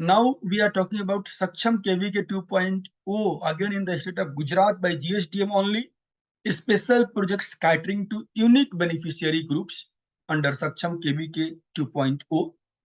Now we are talking about Saksham KVK 2.0 again in the state of Gujarat by GSDM only. Special projects catering to unique beneficiary groups under Saksham KVK 2.0.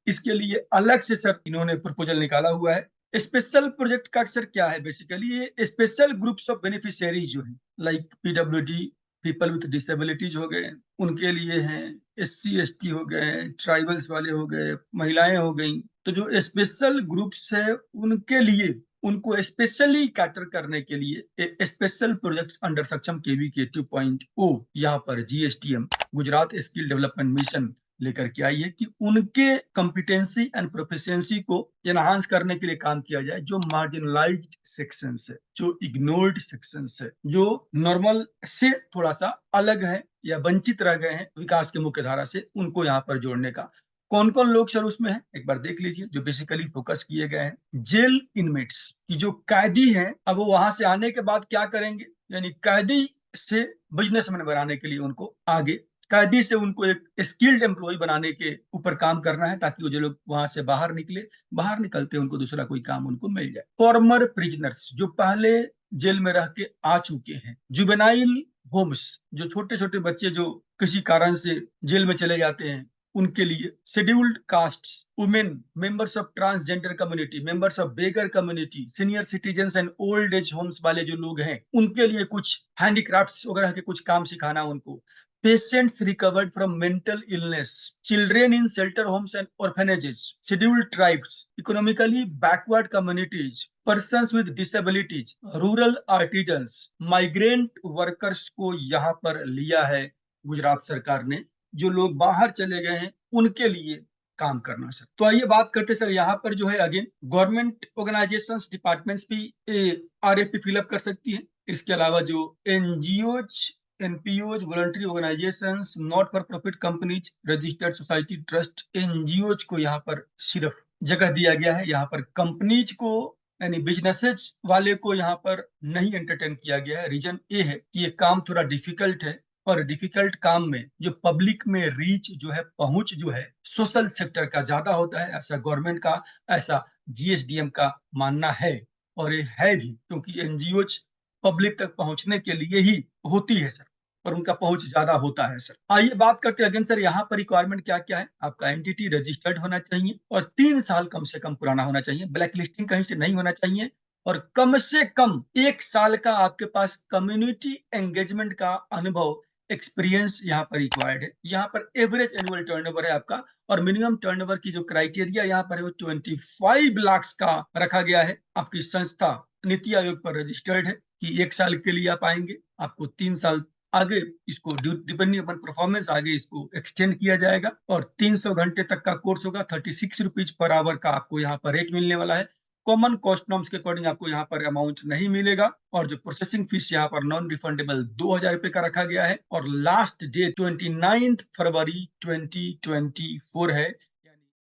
इसके लिए अलग से sir इन्होंने proposal निकाला हुआ है। Special project का sir क्या है, बेसिकली ये स्पेशल ग्रुप्स ऑफ बेनिफिशियरीज जो है like PWD, people with disabilities हो गए, उनके लिए हैं, एससी एसटी हो गए, ट्राइबल्स वाले हो गए, महिलाएं हो गई, तो जो स्पेशल ग्रुप्स है उनके लिए, उनको स्पेशली कैटर करने के लिए स्पेशल प्रोजेक्ट्स अंडर सक्षम केवीके 2.0 यहाँ पर जीएसटीएम गुजरात स्किल डेवलपमेंट मिशन लेकर के आई है कि उनके कॉम्पिटेंसी एंड प्रोफिशिएंसी को एनहांस करने के लिए काम किया जाए। जो मार्जिनलाइज्ड सेक्शंस है, जो इग्नोर्ड सेक्शंस है, जो नॉर्मल से थोड़ा सा अलग है या वंचित रह गए हैं विकास के मुख्य धारा से, उनको यहाँ पर जोड़ने का। कौन कौन लोग सर उसमें है एक बार देख लीजिए। जो बेसिकली फोकस किए गए हैं जेल इनमेट्स की, जो कैदी हैं, अब वो वहां से आने के बाद क्या करेंगे, यानी कैदी से बिजनेसमैन बनाने के लिए उनको आगे, कैदी से उनको एक स्किल्ड एम्प्लॉय बनाने के ऊपर काम करना है, ताकि वो जो लोग वहां से बाहर निकले, बाहर निकलते उनको दूसरा कोई काम उनको मिल जाए। फॉर्मर प्रिजनर्स जो पहले जेल में रह के आ चुके हैं, जुवेनाइल होम्स जो छोटे छोटे बच्चे जो किसी कारण से जेल में चले जाते हैं उनके लिए, scheduled caste, women, members of transgender community, members of beggar community, senior citizens and old age homes वाले जो लोग हैं उनके लिए कुछ हैंडीक्राफ्ट्स वगैरह के कुछ काम सिखाना उनको। Patients recovered from mental illness, children in shelter homes and orphanages, scheduled tribes, economically backward communities, persons with disabilities, rural artisans, migrant workers को यहाँ पर लिया है गुजरात सरकार ने, जो लोग बाहर चले गए हैं उनके लिए काम करना सर। तो आइए बात करते सर, यहाँ पर जो है अगेन गवर्नमेंट ऑर्गेनाइजेशंस, डिपार्टमेंट्स भी आरएफपी फिलअप कर सकती हैं। इसके अलावा जो NGOs, NPOs, voluntary organisations, not for profit companies, registered society, trust, NGOs को यहाँ पर सिर्फ जगह दिया गया है। यहाँ पर कंपनीज को यानी बिजनेसेस वाले को यहाँ पर नहीं एंटरटेन किया गया है। रीजन ये है कि ये काम थोड़ा डिफिकल्ट है, और डिफिकल्ट काम में जो पब्लिक में रीच जो है, पहुंच जो है सोशल सेक्टर का ज्यादा होता है, ऐसा गवर्नमेंट का, ऐसा जीएसडीएम का मानना है। और ये है भी, क्योंकि एनजीओ पब्लिक तक पहुंचने के लिए ही होती है सर, और उनका पहुंच ज्यादा होता है सर। आइए बात करते हैं अगेन सर, यहाँ पर रिक्वायरमेंट क्या क्या है। आपका एंटिटी रजिस्टर्ड होना चाहिए और 3 साल कम से कम पुराना होना चाहिए, ब्लैक लिस्टिंग कहीं से नहीं होना चाहिए, और कम से कम 1 साल का आपके पास कम्युनिटी एंगेजमेंट का अनुभव, एक्सपीरियंस यहाँ पर रिक्वायर्ड है। यहाँ पर एवरेज एनुअल टर्नओवर है आपका, और मिनिमम टर्नओवर की जो क्राइटेरिया यहाँ पर है वो 25 लाख का रखा गया है। आपकी संस्था नीति आयोग पर रजिस्टर्ड है कि 1 साल के लिए आप आएंगे, आपको 3 साल आगे इसको डिपेंडिंग अपन परफॉर्मेंस आगे इसको एक्सटेंड किया जाएगा, और 300 घंटे तक का कोर्स होगा। 36 रुपीज पर आवर का आपको यहाँ पर रेट मिलने वाला है। कॉमन कॉस्ट नॉर्म्स के अकॉर्डिंग आपको यहाँ पर अमाउंट नहीं मिलेगा, और जो प्रोसेसिंग फीस यहाँ पर नॉन रिफंडेबल 2000 रुपए का रखा गया है, और लास्ट डेट 29 फरवरी 2024 है